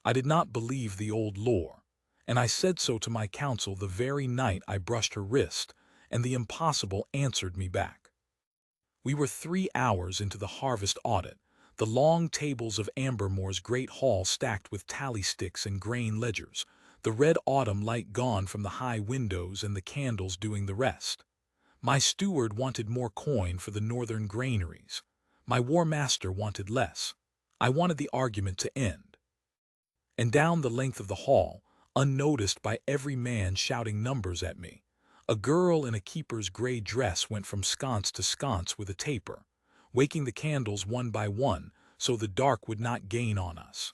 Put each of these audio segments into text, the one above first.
I did not believe the old lore, and I said so to my council the very night I brushed her wrist, and the impossible answered me back. We were 3 hours into the harvest audit, the long tables of Ambermore's great hall stacked with tally sticks and grain ledgers, the red autumn light gone from the high windows and the candles doing the rest. My steward wanted more coin for the northern granaries. My war master wanted less. I wanted the argument to end. And down the length of the hall, unnoticed by every man shouting numbers at me, a girl in a keeper's gray dress went from sconce to sconce with a taper, waking the candles one by one so the dark would not gain on us.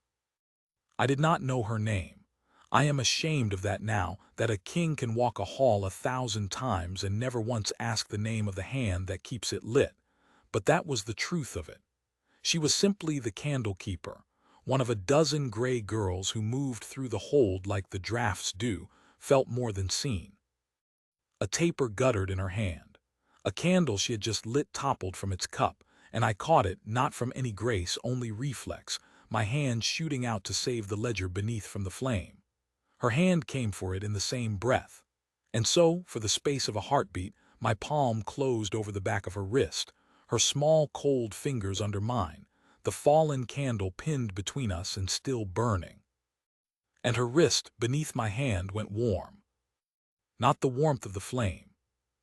I did not know her name. I am ashamed of that now, that a king can walk a hall 1,000 times and never once ask the name of the hand that keeps it lit, but that was the truth of it. She was simply the candle keeper, one of a dozen gray girls who moved through the hold like the drafts do, felt more than seen. A taper guttered in her hand. A candle she had just lit toppled from its cup, and I caught it, not from any grace, only reflex, my hand shooting out to save the ledger beneath from the flame. Her hand came for it in the same breath. And so, for the space of a heartbeat, my palm closed over the back of her wrist, her small cold fingers under mine, the fallen candle pinned between us and still burning. And her wrist beneath my hand went warm. Not the warmth of the flame.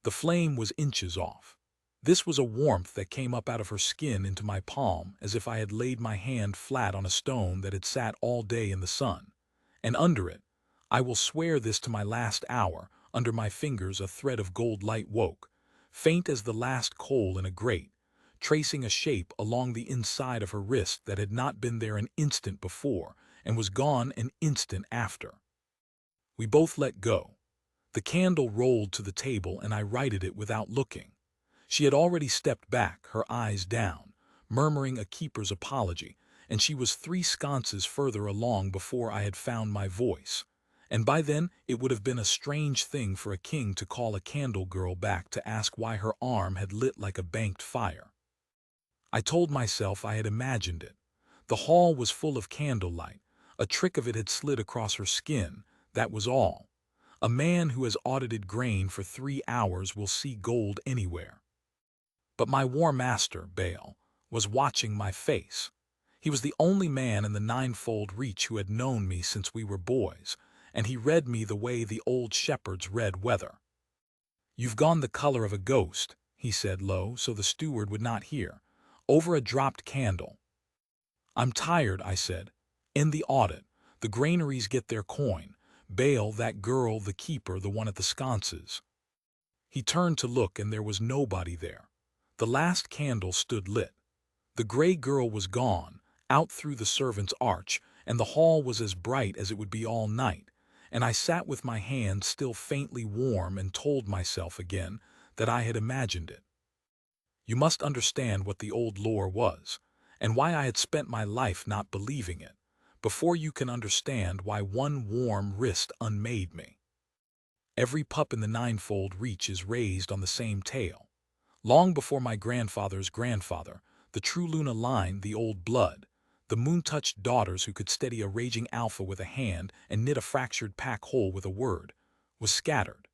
The flame was inches off. This was a warmth that came up out of her skin into my palm as if I had laid my hand flat on a stone that had sat all day in the sun. And under it, I will swear this to my last hour, under my fingers a thread of gold light woke, faint as the last coal in a grate, tracing a shape along the inside of her wrist that had not been there an instant before and was gone an instant after. We both let go. The candle rolled to the table and I righted it without looking. She had already stepped back, her eyes down, murmuring a keeper's apology, and she was 3 sconces further along before I had found my voice. And by then it would have been a strange thing for a king to call a candle girl back to ask why her arm had lit like a banked fire. I told myself I had imagined it. The hall was full of candlelight. A trick of it had slid across her skin, that was all. A man who has audited grain for 3 hours will see gold anywhere. But my war master, Baal, was watching my face. He was the only man in the ninefold reach who had known me since we were boys, and he read me the way the old shepherds read weather. "You've gone the color of a ghost," he said low so the steward would not hear, over a dropped candle. "I'm tired," I said. "In the audit, the granaries get their coin. Baal, that girl, the keeper, the one at the sconces." He turned to look and there was nobody there. The last candle stood lit. The gray girl was gone, out through the servants' arch, and the hall was as bright as it would be all night, and I sat with my hand still faintly warm and told myself again that I had imagined it. You must understand what the old lore was, and why I had spent my life not believing it, before you can understand why one warm wrist unmade me. Every pup in the ninefold reach is raised on the same tail. Long before my grandfather's grandfather, the true Luna line, the old blood, the moon-touched daughters who could steady a raging alpha with a hand and knit a fractured pack whole with a word, was scattered.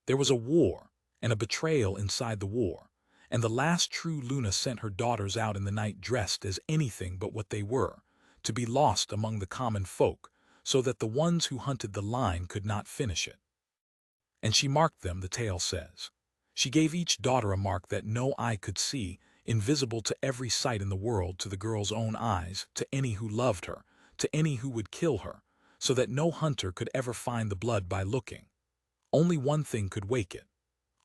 There was a war, and a betrayal inside the war, and the last true Luna sent her daughters out in the night dressed as anything but what they were, to be lost among the common folk, so that the ones who hunted the line could not finish it. And she marked them, the tale says. She gave each daughter a mark that no eye could see, invisible to every sight in the world, to the girl's own eyes, to any who loved her, to any who would kill her, so that no hunter could ever find the blood by looking. Only one thing could wake it.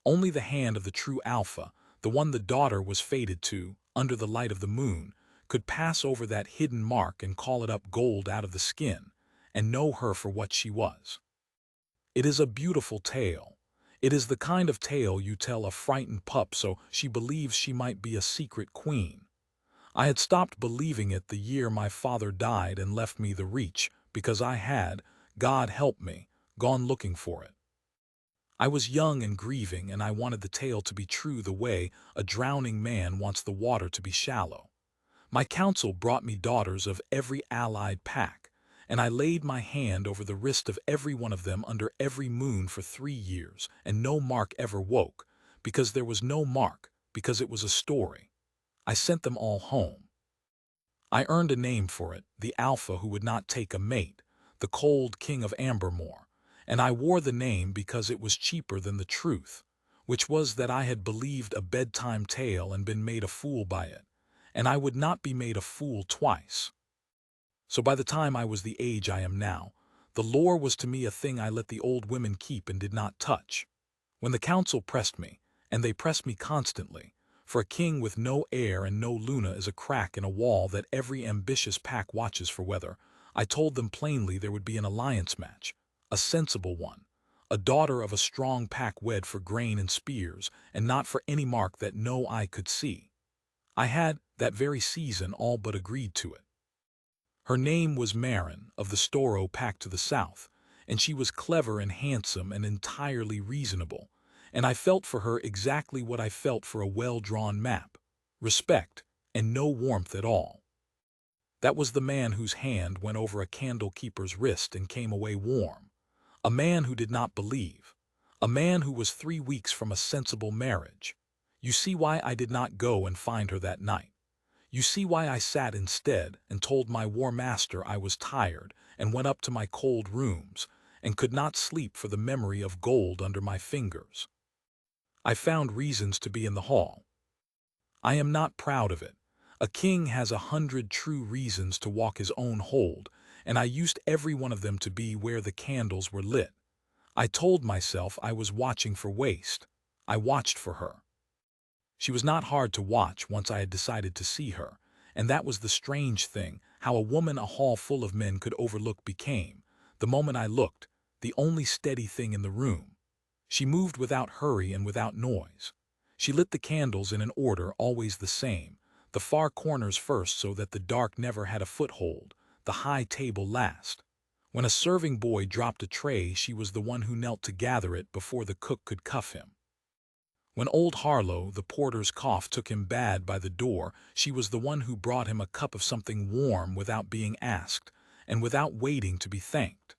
Only the hand of the true alpha, the one the daughter was fated to, under the light of the moon, could pass over that hidden mark and call it up gold out of the skin, and know her for what she was. It is a beautiful tale. It is the kind of tale you tell a frightened pup so she believes she might be a secret queen. I had stopped believing it the year my father died and left me the reach, because I had, God help me, gone looking for it. I was young and grieving, and I wanted the tale to be true the way a drowning man wants the water to be shallow. My council brought me daughters of every allied pack, and I laid my hand over the wrist of every one of them under every moon for 3 years, and no mark ever woke, because there was no mark, because it was a story. I sent them all home. I earned a name for it, the alpha who would not take a mate, the cold king of Ambermore, and I wore the name because it was cheaper than the truth, which was that I had believed a bedtime tale and been made a fool by it, and I would not be made a fool twice. So by the time I was the age I am now, the lore was to me a thing I let the old women keep and did not touch. When the council pressed me, and they pressed me constantly, for a king with no heir and no Luna is a crack in a wall that every ambitious pack watches for whether, I told them plainly there would be an alliance match, a sensible one, a daughter of a strong pack wed for grain and spears, and not for any mark that no eye could see. I had, that very season, all but agreed to it. Her name was Marin, of the Storo pack to the south, and she was clever and handsome and entirely reasonable, and I felt for her exactly what I felt for a well-drawn map, respect, and no warmth at all. That was the man whose hand went over a candle-keeper's wrist and came away warm, a man who did not believe, a man who was 3 weeks from a sensible marriage. You see why I did not go and find her that night. You see why I sat instead and told my war master I was tired and went up to my cold rooms and could not sleep for the memory of gold under my fingers. I found reasons to be in the hall. I am not proud of it. A king has 100 true reasons to walk his own hold, and I used every one of them to be where the candles were lit. I told myself I was watching for waste. I watched for her. She was not hard to watch once I had decided to see her, and that was the strange thing, how a woman a hall full of men could overlook became, the moment I looked, the only steady thing in the room. She moved without hurry and without noise. She lit the candles in an order always the same, the far corners first so that the dark never had a foothold, the high table last. When a serving boy dropped a tray, she was the one who knelt to gather it before the cook could cuff him. When old Harlow, the porter's cough, took him bad by the door, she was the one who brought him a cup of something warm without being asked, and without waiting to be thanked.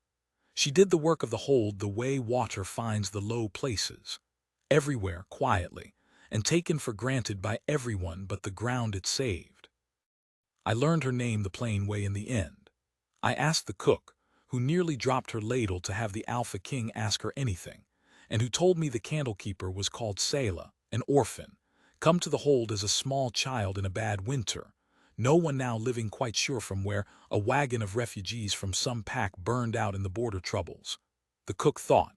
She did the work of the hold the way water finds the low places, everywhere quietly, and taken for granted by everyone but the ground it saved. I learned her name the plain way in the end. I asked the cook, who nearly dropped her ladle to have the Alpha King ask her anything, and who told me the candle-keeper was called Selah, an orphan, come to the hold as a small child in a bad winter, no one now living quite sure from where, a wagon of refugees from some pack burned out in the border troubles. The cook thought,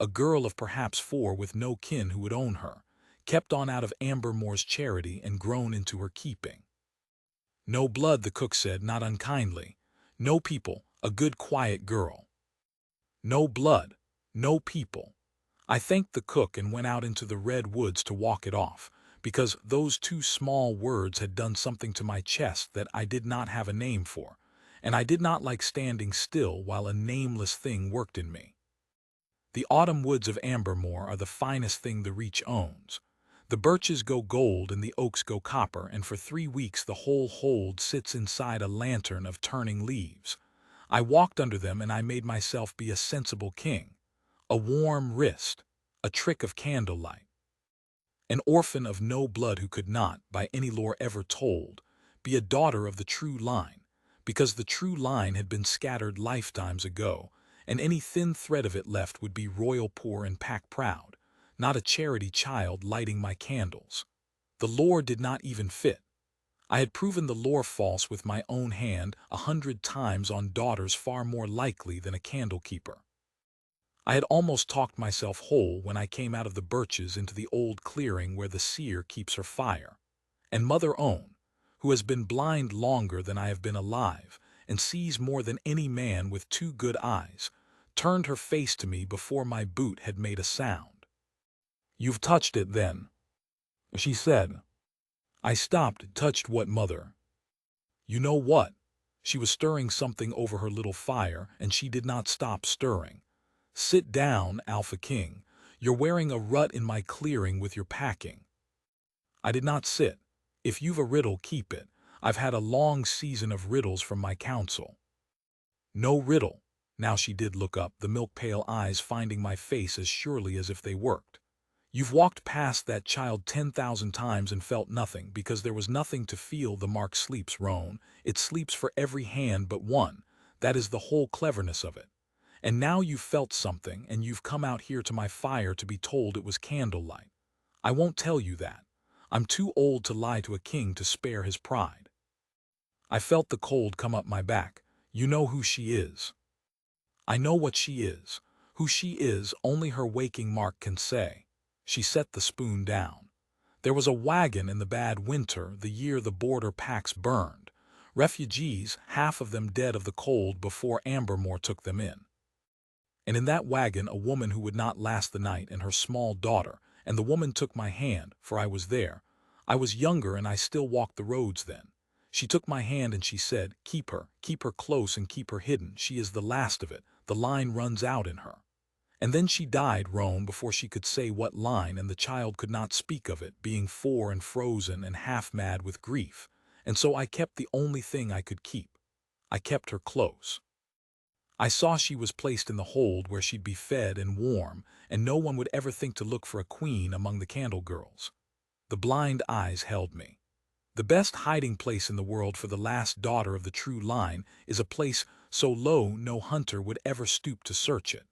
a girl of perhaps 4 with no kin who would own her, kept on out of Ambermore's charity and grown into her keeping. No blood, the cook said, not unkindly. No people, a good quiet girl. No blood, no people. I thanked the cook and went out into the red woods to walk it off, because those 2 small words had done something to my chest that I did not have a name for, and I did not like standing still while a nameless thing worked in me. The autumn woods of Ambermore are the finest thing the Reach owns. The birches go gold and the oaks go copper, and for 3 weeks the whole hold sits inside a lantern of turning leaves. I walked under them and I made myself be a sensible king, a warm wrist, a trick of candlelight. An orphan of no blood who could not, by any lore ever told, be a daughter of the true line, because the true line had been scattered lifetimes ago, and any thin thread of it left would be royal poor and pack proud, not a charity child lighting my candles. The lore did not even fit. I had proven the lore false with my own hand 100 times on daughters far more likely than a candle-keeper. I had almost talked myself whole when I came out of the birches into the old clearing where the seer keeps her fire. And Mother Own, who has been blind longer than I have been alive, and sees more than any man with 2 good eyes, turned her face to me before my boot had made a sound. "You've touched it, then," she said. I stopped. Touched what, Mother? You know what? She was stirring something over her little fire, and she did not stop stirring. "Sit down, Alpha King. You're wearing a rut in my clearing with your packing." I did not sit. "If you've a riddle, keep it. I've had a long season of riddles from my council." No riddle. Now she did look up, the milk-pale eyes finding my face as surely as if they worked. You've walked past that child 10,000 times and felt nothing, because there was nothing to feel. The mark sleeps, Roan. It sleeps for every hand but one. That is the whole cleverness of it. And now you've felt something, and you've come out here to my fire to be told it was candlelight. I won't tell you that. I'm too old to lie to a king to spare his pride. I felt the cold come up my back. You know who she is. I know what she is. Who she is, only her waking Mark can say. She set the spoon down. There was a wagon in the bad winter, the year the border packs burned. Refugees, half of them dead of the cold before Ambermore took them in. And in that wagon a woman who would not last the night, and her small daughter, and the woman took my hand, for I was there. I was younger and I still walked the roads then. She took my hand and she said, keep her close and keep her hidden. She is the last of it. The line runs out in her. And then she died, Rome, before she could say what line, and the child could not speak of it, being 4 and frozen and half mad with grief. And so I kept the only thing I could keep. I kept her close. I saw she was placed in the hold where she'd be fed and warm, and no one would ever think to look for a queen among the candle girls. The blind eyes held me. The best hiding place in the world for the last daughter of the true line is a place so low no hunter would ever stoop to search it.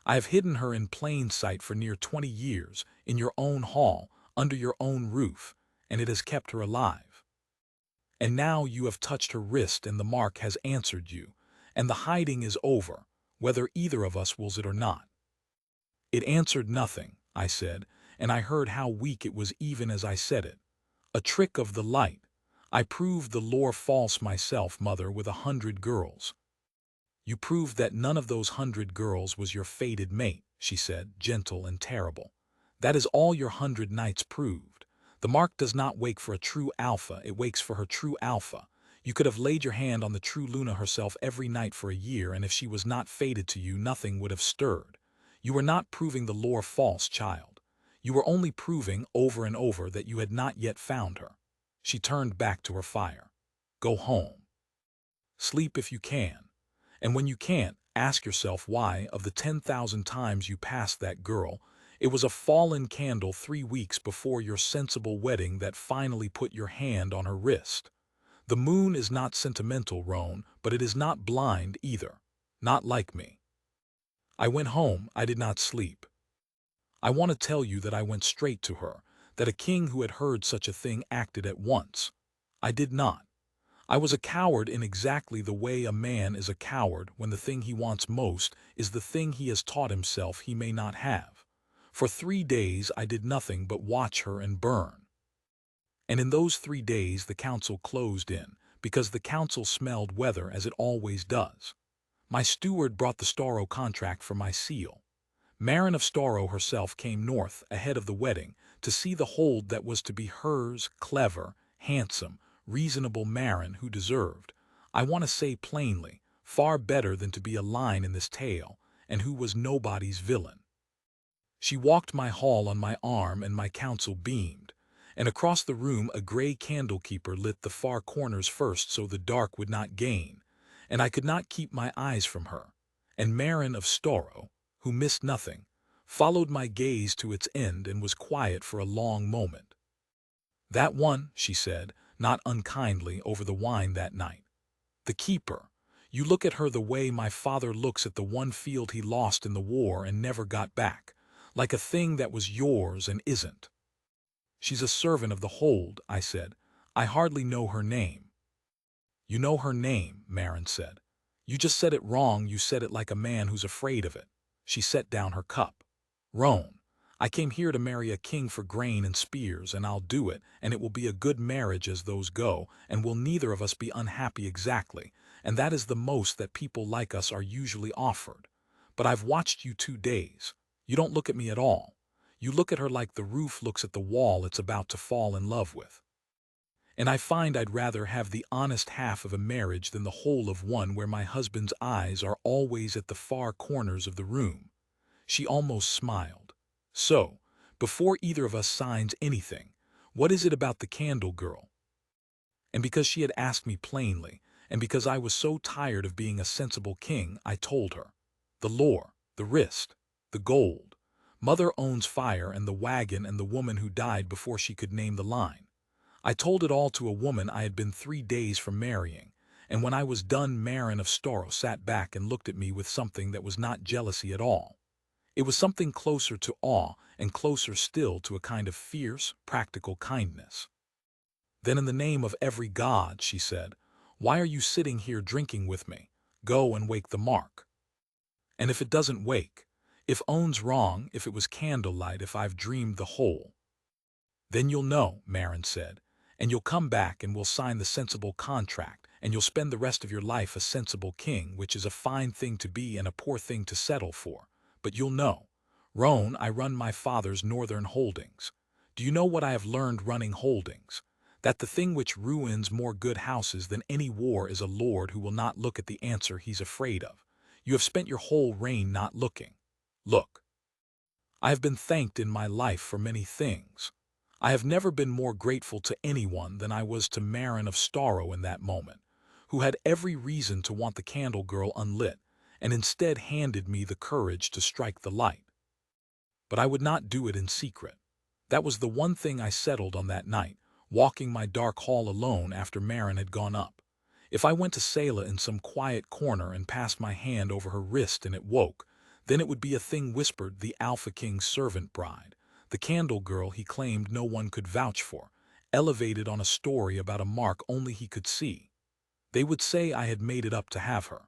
I have hidden her in plain sight for near 20 years, in your own hall, under your own roof, and it has kept her alive. And now you have touched her wrist and the mark has answered you, and the hiding is over, whether either of us wills it or not. It answered nothing, I said, and I heard how weak it was even as I said it. A trick of the light. I proved the lore false myself, mother, with 100 girls. You proved that none of those 100 girls was your fated mate, she said, gentle and terrible. That is all your 100 nights proved. The mark does not wake for a true alpha, it wakes for her true alpha. You could have laid your hand on the true Luna herself every night for a year, and if she was not fated to you, nothing would have stirred. You were not proving the lore false, child. You were only proving over and over that you had not yet found her. She turned back to her fire. Go home. Sleep if you can. And when you can't, ask yourself why, of the 10,000 times you passed that girl, it was a fallen candle 3 weeks before your sensible wedding that finally put your hand on her wrist. The moon is not sentimental, Roan, but it is not blind either. Not like me. I went home, I did not sleep. I want to tell you that I went straight to her, that a king who had heard such a thing acted at once. I did not. I was a coward in exactly the way a man is a coward when the thing he wants most is the thing he has taught himself he may not have. For 3 days I did nothing but watch her and burn. And in those 3 days the council closed in, because the council smelled weather as it always does. My steward brought the Storrow contract for my seal. Marin of Storrow herself came north ahead of the wedding to see the hold that was to be hers, clever, handsome, reasonable Marin who deserved, I want to say plainly, far better than to be a line in this tale, and who was nobody's villain. She walked my hall on my arm and my counsel beamed, and across the room a gray candle-keeper lit the far corners first so the dark would not gain, and I could not keep my eyes from her, and Marin of Storrow, who missed nothing, followed my gaze to its end and was quiet for a long moment. That one, she said, not unkindly over the wine that night. The keeper. You look at her the way my father looks at the one field he lost in the war and never got back, like a thing that was yours and isn't. She's a servant of the hold, I said. I hardly know her name. You know her name, Marin said. You just said it wrong, you said it like a man who's afraid of it. She set down her cup. Roan, I came here to marry a king for grain and spears, and I'll do it, and it will be a good marriage as those go, and will neither of us be unhappy exactly, and that is the most that people like us are usually offered. But I've watched you 2 days. You don't look at me at all. You look at her like the roof looks at the wall it's about to fall in love with. And I find I'd rather have the honest half of a marriage than the whole of one where my husband's eyes are always at the far corners of the room. She almost smiled. So, before either of us signs anything, what is it about the candle girl? And because she had asked me plainly, and because I was so tired of being a sensible king, I told her. The lore, the wrist, the gold. Mother owns fire and the wagon and the woman who died before she could name the line. I told it all to a woman I had been 3 days from marrying, and when I was done, Marin of Storrow sat back and looked at me with something that was not jealousy at all. It was something closer to awe and closer still to a kind of fierce, practical kindness. Then in the name of every god, she said, why are you sitting here drinking with me? Go and wake the mark. And if it doesn't wake, if Owen's wrong, if it was candlelight, if I've dreamed the whole, then you'll know, Marin said, and you'll come back and we'll sign the sensible contract, and you'll spend the rest of your life a sensible king, which is a fine thing to be and a poor thing to settle for. But you'll know. Roan, I run my father's northern holdings. Do you know what I have learned running holdings? That the thing which ruins more good houses than any war is a lord who will not look at the answer he's afraid of. You have spent your whole reign not looking. Look. I have been thanked in my life for many things. I have never been more grateful to anyone than I was to Marin of Storrow in that moment, who had every reason to want the candle girl unlit, and instead handed me the courage to strike the light. But I would not do it in secret. That was the one thing I settled on that night, walking my dark hall alone after Marin had gone up. If I went to Selah in some quiet corner and passed my hand over her wrist and it woke, then it would be a thing whispered, the Alpha King's servant bride, the candle girl he claimed no one could vouch for, elevated on a story about a mark only he could see. They would say I had made it up to have her.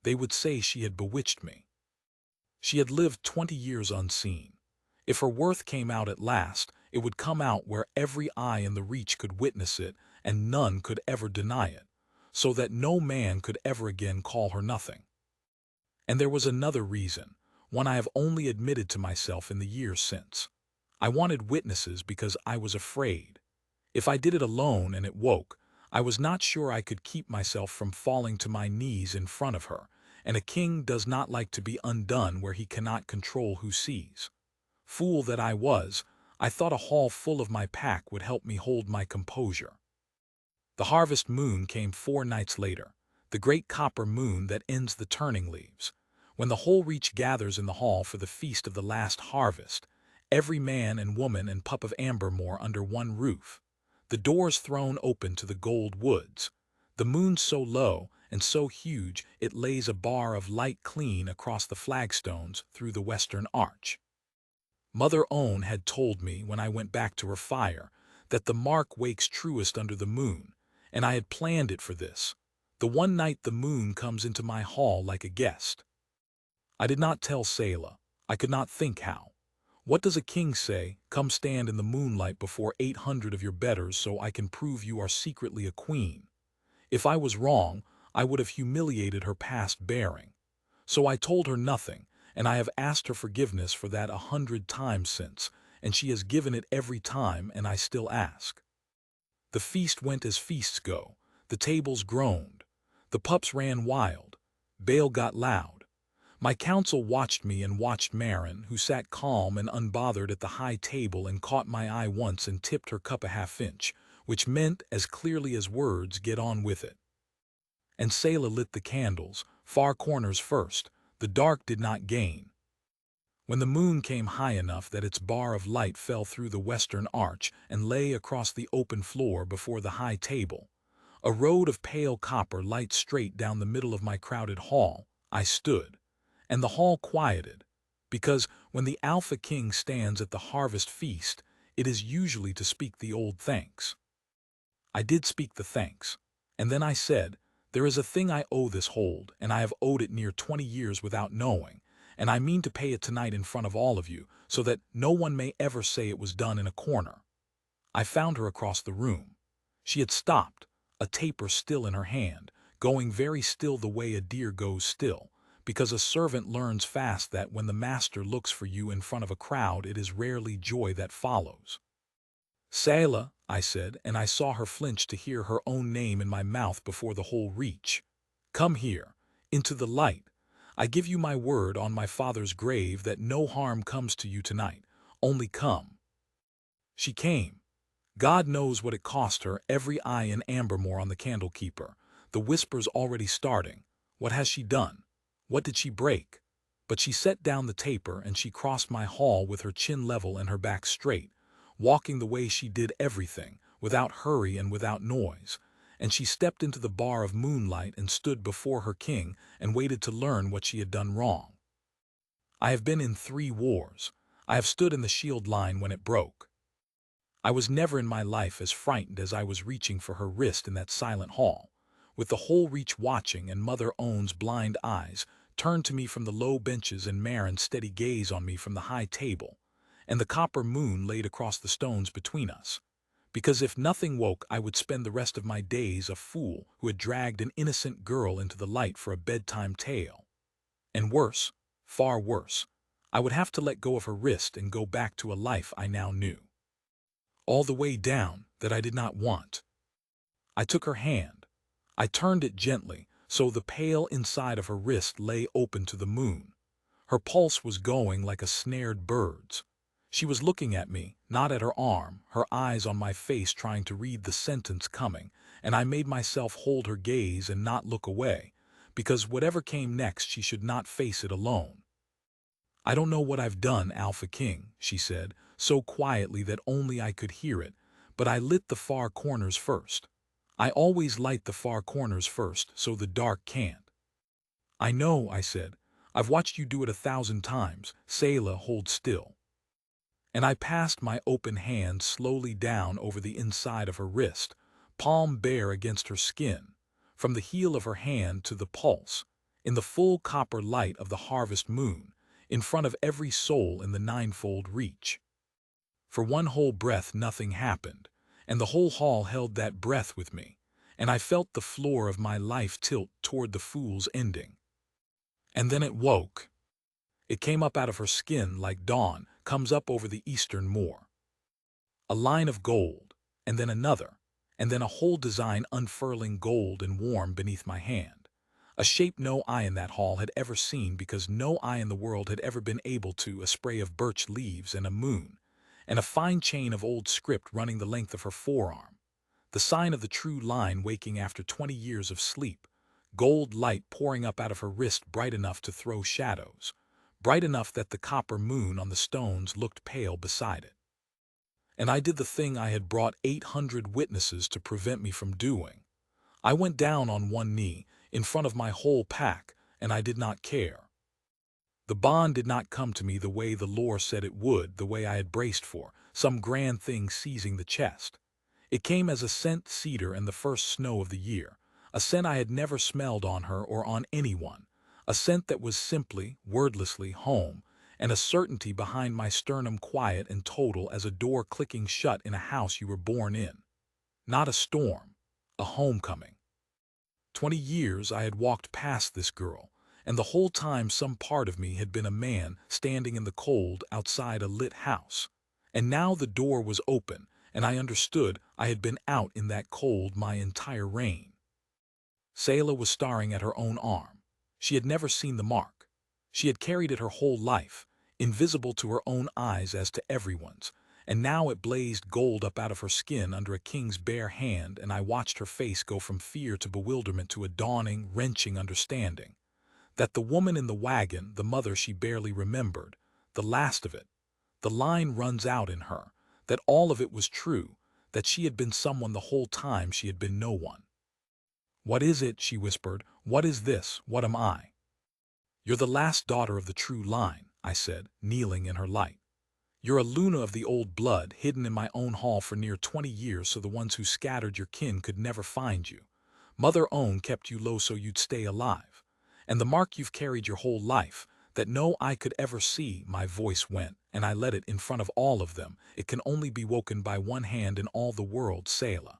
They would say she had bewitched me. She had lived 20 years unseen. If her worth came out at last, it would come out where every eye in the Reach could witness it and none could ever deny it, so that no man could ever again call her nothing. And there was another reason, one I have only admitted to myself in the years since. I wanted witnesses because I was afraid. If I did it alone and it woke, I was not sure I could keep myself from falling to my knees in front of her, and a king does not like to be undone where he cannot control who sees. Fool that I was, I thought a hall full of my pack would help me hold my composure. The harvest moon came 4 nights later, the great copper moon that ends the turning leaves. When the whole Reach gathers in the hall for the feast of the last harvest, every man and woman and pup of Ambermore under one roof, the doors thrown open to the gold woods, the moon so low and so huge it lays a bar of light clean across the flagstones through the western arch. Mother Owen had told me when I went back to her fire that the mark wakes truest under the moon, and I had planned it for this, the one night the moon comes into my hall like a guest. I did not tell Selah. I could not think how. What does a king say? Come stand in the moonlight before 800 of your betters so I can prove you are secretly a queen. If I was wrong, I would have humiliated her past bearing. So I told her nothing, and I have asked her forgiveness for that 100 times since, and she has given it every time, and I still ask. The feast went as feasts go. The tables groaned. The pups ran wild. Bale got loud. My council watched me and watched Marin, who sat calm and unbothered at the high table and caught my eye once and tipped her cup a half-inch, which meant, as clearly as words, get on with it. And Selah lit the candles, far corners first. The dark did not gain. When the moon came high enough that its bar of light fell through the western arch and lay across the open floor before the high table, a road of pale copper light straight down the middle of my crowded hall, I stood. And the hall quieted, because when the Alpha King stands at the harvest feast, it is usually to speak the old thanks. I did speak the thanks, and then I said, there is a thing I owe this hold, and I have owed it near 20 years without knowing, and I mean to pay it tonight in front of all of you, so that no one may ever say it was done in a corner. I found her across the room. She had stopped, a taper still in her hand, going very still the way a deer goes still, because a servant learns fast that when the master looks for you in front of a crowd, it is rarely joy that follows. Selah, I said, and I saw her flinch to hear her own name in my mouth before the whole Reach. Come here, into the light. I give you my word on my father's grave that no harm comes to you tonight. Only come. She came. God knows what it cost her, every eye in Ambermore on the candle keeper. the whispers already starting. What has she done? What did she break? But she set down the taper and she crossed my hall with her chin level and her back straight, walking the way she did everything, without hurry and without noise. And she stepped into the bar of moonlight and stood before her king and waited to learn what she had done wrong. I have been in 3 wars. I have stood in the shield line when it broke. I was never in my life as frightened as I was reaching for her wrist in that silent hall, with the whole reach watching and Mother Owen's blind eyes turned to me from the low benches and Marin's steady gaze on me from the high table, and the copper moon laid across the stones between us. Because if nothing woke, I would spend the rest of my days a fool who had dragged an innocent girl into the light for a bedtime tale. And worse, far worse, I would have to let go of her wrist and go back to a life I now knew. All the way down, that I did not want. I took her hand. I turned it gently, so the pale inside of her wrist lay open to the moon. Her pulse was going like a snared bird's. She was looking at me, not at her arm, her eyes on my face trying to read the sentence coming, and I made myself hold her gaze and not look away, because whatever came next she should not face it alone. "I don't know what I've done, Alpha King," she said, so quietly that only I could hear it, but I lit the far corners first. I always light the far corners first, so the dark can't. "I know," I said. "I've watched you do it 1,000 times. Selah, hold still." And I passed my open hand slowly down over the inside of her wrist, palm bare against her skin, from the heel of her hand to the pulse, in the full copper light of the harvest moon, in front of every soul in the ninefold reach. For one whole breath nothing happened, and the whole hall held that breath with me, and I felt the floor of my life tilt toward the fool's ending. And then it woke. It came up out of her skin like dawn comes up over the eastern moor. A line of gold, and then another, and then a whole design unfurling gold and warm beneath my hand. A shape no eye in that hall had ever seen, because no eye in the world had ever been able to. A spray of birch leaves and a moon, and a fine chain of old script running the length of her forearm. The sign of the true line waking after 20 years of sleep. Gold light pouring up out of her wrist, bright enough to throw shadows, bright enough that the copper moon on the stones looked pale beside it. And I did the thing I had brought 800 witnesses to prevent me from doing. I went down on one knee, in front of my whole pack, and I did not care. The bond did not come to me the way the lore said it would, the way I had braced for, some grand thing seizing the chest. It came as a scent cedar and the first snow of the year, a scent I had never smelled on her or on anyone, a scent that was simply, wordlessly home, and a certainty behind my sternum, quiet and total as a door clicking shut in a house you were born in. Not a storm, a homecoming. 20 years I had walked past this girl, and the whole time some part of me had been a man standing in the cold outside a lit house. And now the door was open, and I understood I had been out in that cold my entire reign. Selah was staring at her own arm. She had never seen the mark. She had carried it her whole life, invisible to her own eyes as to everyone's, and now it blazed gold up out of her skin under a king's bare hand, and I watched her face go from fear to bewilderment to a dawning, wrenching understanding. That the woman in the wagon, the mother she barely remembered, the last of it, the line runs out in her, that all of it was true, that she had been someone the whole time she had been no one. "What is it?" she whispered. "What is this? What am I?" "You're the last daughter of the true line," I said, kneeling in her light. "You're a Luna of the old blood, hidden in my own hall for near 20 years so the ones who scattered your kin could never find you. Mother Owen kept you low so you'd stay alive. And the mark you've carried your whole life, that no eye could ever see," my voice went, and I let it in front of all of them. "It can only be woken by one hand in all the world, Selah.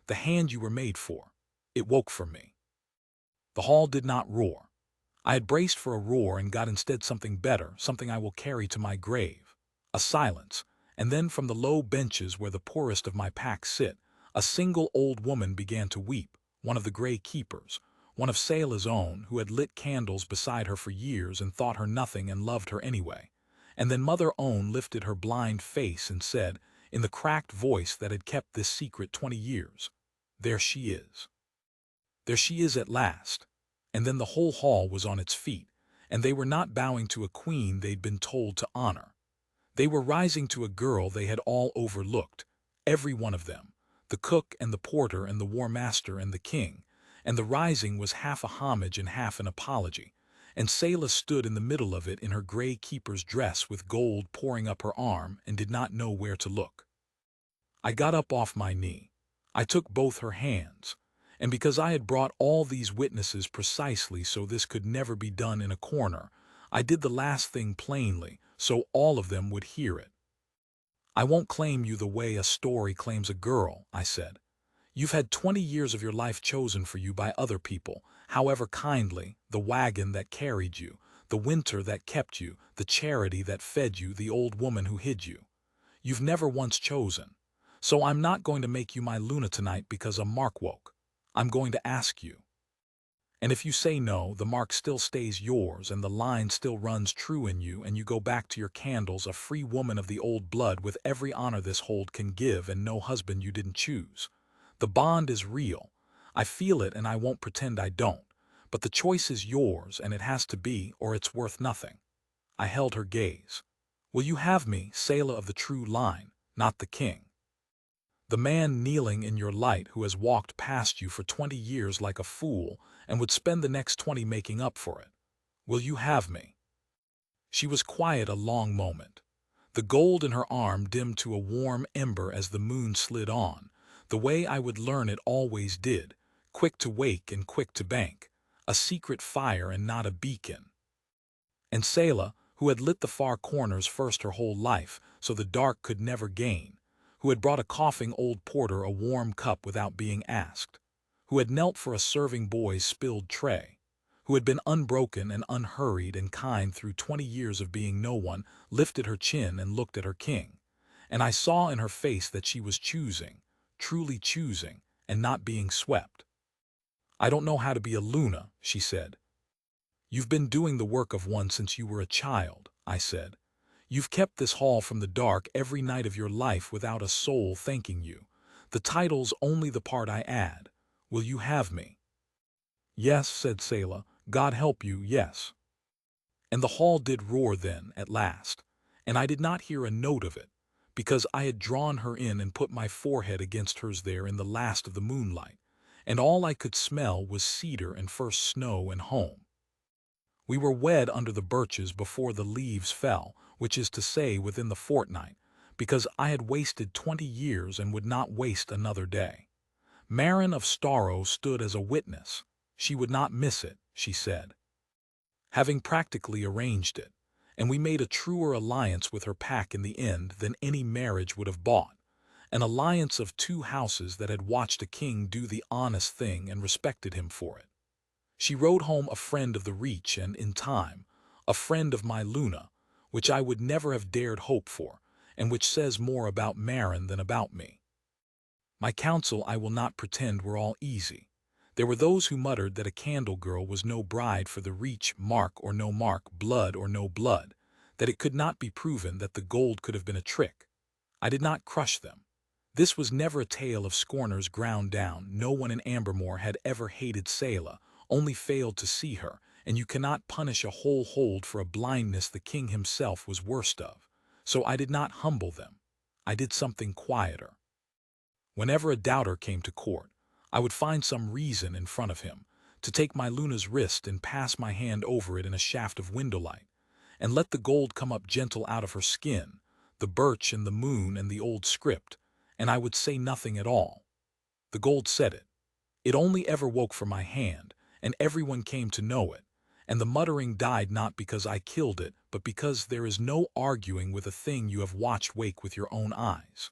The hand you were made for. It woke for me." The hall did not roar. I had braced for a roar and got instead something better, something I will carry to my grave. A silence, and then from the low benches where the poorest of my pack sit, a single old woman began to weep, one of the gray keepers, one of Selah's own, who had lit candles beside her for years and thought her nothing and loved her anyway. And then Mother Owen lifted her blind face and said, in the cracked voice that had kept this secret 20 years, "There she is." There she is at last. And then the whole hall was on its feet, and they were not bowing to a queen they'd been told to honor. They were rising to a girl they had all overlooked, every one of them, the cook and the porter and the war master and the king, and the rising was half a homage and half an apology, and Selah stood in the middle of it in her gray keeper's dress with gold pouring up her arm and did not know where to look. I got up off my knee. I took both her hands, and because I had brought all these witnesses precisely so this could never be done in a corner, I did the last thing plainly, so all of them would hear it. I won't claim you the way a story claims a girl, I said. You've had 20 years of your life chosen for you by other people, however kindly, the wagon that carried you, the winter that kept you, the charity that fed you, the old woman who hid you. You've never once chosen. So I'm not going to make you my Luna tonight because a mark woke. I'm going to ask you. And if you say no, the mark still stays yours and the line still runs true in you and you go back to your candles a free woman of the old blood with every honor this hold can give and no husband you didn't choose. The bond is real. I feel it and I won't pretend I don't. But the choice is yours and it has to be or it's worth nothing. I held her gaze. Will you have me, Selah of the true line, not the king? The man kneeling in your light who has walked past you for 20 years like a fool and would spend the next 20 making up for it. Will you have me? She was quiet a long moment. The gold in her arm dimmed to a warm ember as the moon slid on, the way I would learn it always did, quick to wake and quick to bank, a secret fire and not a beacon. And Selah, who had lit the far corners first her whole life, so the dark could never gain, who had brought a coughing old porter a warm cup without being asked, who had knelt for a serving boy's spilled tray, who had been unbroken and unhurried and kind through 20 years of being no one, lifted her chin and looked at her king. And I saw in her face that she was choosing, truly choosing, and not being swept. I don't know how to be a Luna, she said. You've been doing the work of one since you were a child, I said. You've kept this hall from the dark every night of your life without a soul thanking you. The title's only the part I add. Will you have me? Yes, said Selah. God help you, yes. And the hall did roar then, at last, and I did not hear a note of it, because I had drawn her in and put my forehead against hers there in the last of the moonlight, and all I could smell was cedar and first snow and home. We were wed under the birches before the leaves fell, which is to say within the fortnight, because I had wasted 20 years and would not waste another day. Marin of Starro stood as a witness. She would not miss it, she said. Having practically arranged it, and we made a truer alliance with her pack in the end than any marriage would have bought, an alliance of two houses that had watched a king do the honest thing and respected him for it. She rode home a friend of the Reach and, in time, a friend of my Luna, which I would never have dared hope for, and which says more about Marin than about me. My counsel, I will not pretend, were all easy. There were those who muttered that a candle girl was no bride for the Reach, mark or no mark, blood or no blood, that it could not be proven that the gold could have been a trick. I did not crush them. This was never a tale of scorners ground down. No one in Ambermore had ever hated Selah, only failed to see her, and you cannot punish a whole hold for a blindness the king himself was worst of. So I did not humble them. I did something quieter. Whenever a doubter came to court, I would find some reason in front of him, to take my Luna's wrist and pass my hand over it in a shaft of windowlight, and let the gold come up gentle out of her skin, the birch and the moon and the old script, and I would say nothing at all. The gold said it. It only ever woke for my hand, and everyone came to know it, and the muttering died not because I killed it, but because there is no arguing with a thing you have watched wake with your own eyes.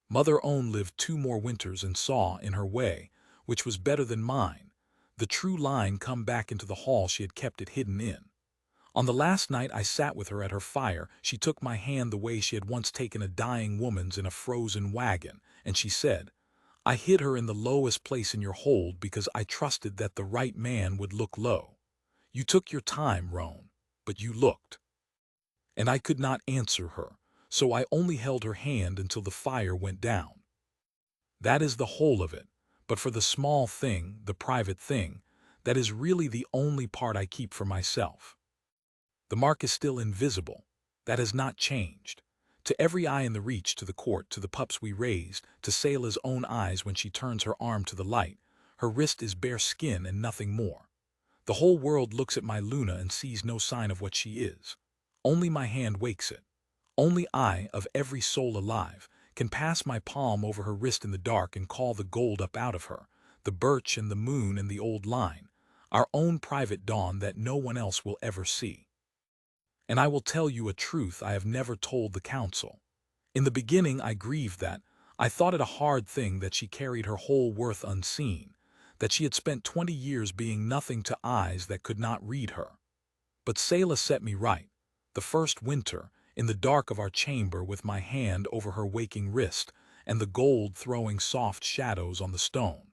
Mother Own lived 2 more winters and saw, in her way, which was better than mine, the true line come back into the hall she had kept it hidden in. On the last night I sat with her at her fire, she took my hand the way she had once taken a dying woman's in a frozen wagon, and she said, I hid her in the lowest place in your hold because I trusted that the right man would look low. You took your time, Roan, but you looked. And I could not answer her, so I only held her hand until the fire went down. That is the whole of it, but for the small thing, the private thing, that is really the only part I keep for myself. The mark is still invisible. That has not changed. To every eye in the reach, to the court, to the pups we raised, to Selah's own eyes when she turns her arm to the light, her wrist is bare skin and nothing more. The whole world looks at my Luna and sees no sign of what she is. Only my hand wakes it. Only I, of every soul alive, can pass my palm over her wrist in the dark and call the gold up out of her, the birch and the moon and the old line, our own private dawn that no one else will ever see. And I will tell you a truth I have never told the council. In the beginning I grieved that. I thought it a hard thing that she carried her whole worth unseen, that she had spent 20 years being nothing to eyes that could not read her. But Selah set me right. The first winter, in the dark of our chamber with my hand over her waking wrist, and the gold throwing soft shadows on the stone.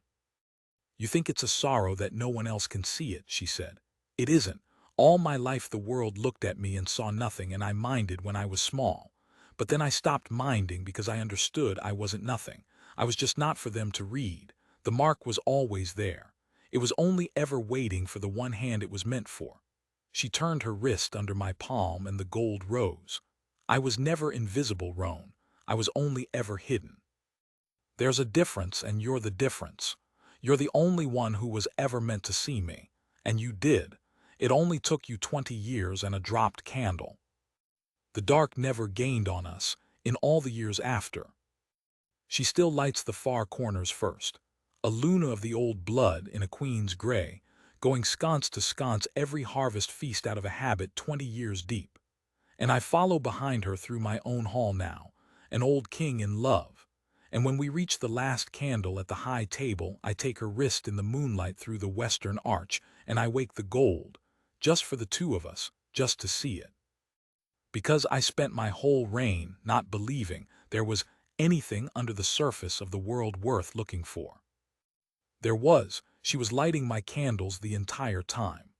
You think it's a sorrow that no one else can see it, she said. It isn't. All my life the world looked at me and saw nothing, and I minded when I was small. But then I stopped minding because I understood I wasn't nothing. I was just not for them to read. The mark was always there. It was only ever waiting for the one hand it was meant for. She turned her wrist under my palm and the gold rose. I was never invisible, Roan. I was only ever hidden. There's a difference, and you're the difference. You're the only one who was ever meant to see me. And you did. It only took you 20 years and a dropped candle. The dark never gained on us, in all the years after. She still lights the far corners first. A Luna of the old blood in a queen's gray, going sconce to sconce every harvest feast out of a habit 20 years deep. And I follow behind her through my own hall now, an old king in love. And when we reach the last candle at the high table, I take her wrist in the moonlight through the western arch, and I wake the gold, just for the two of us, just to see it. Because I spent my whole reign not believing there was anything under the surface of the world worth looking for. There was. She was lighting my candles the entire time.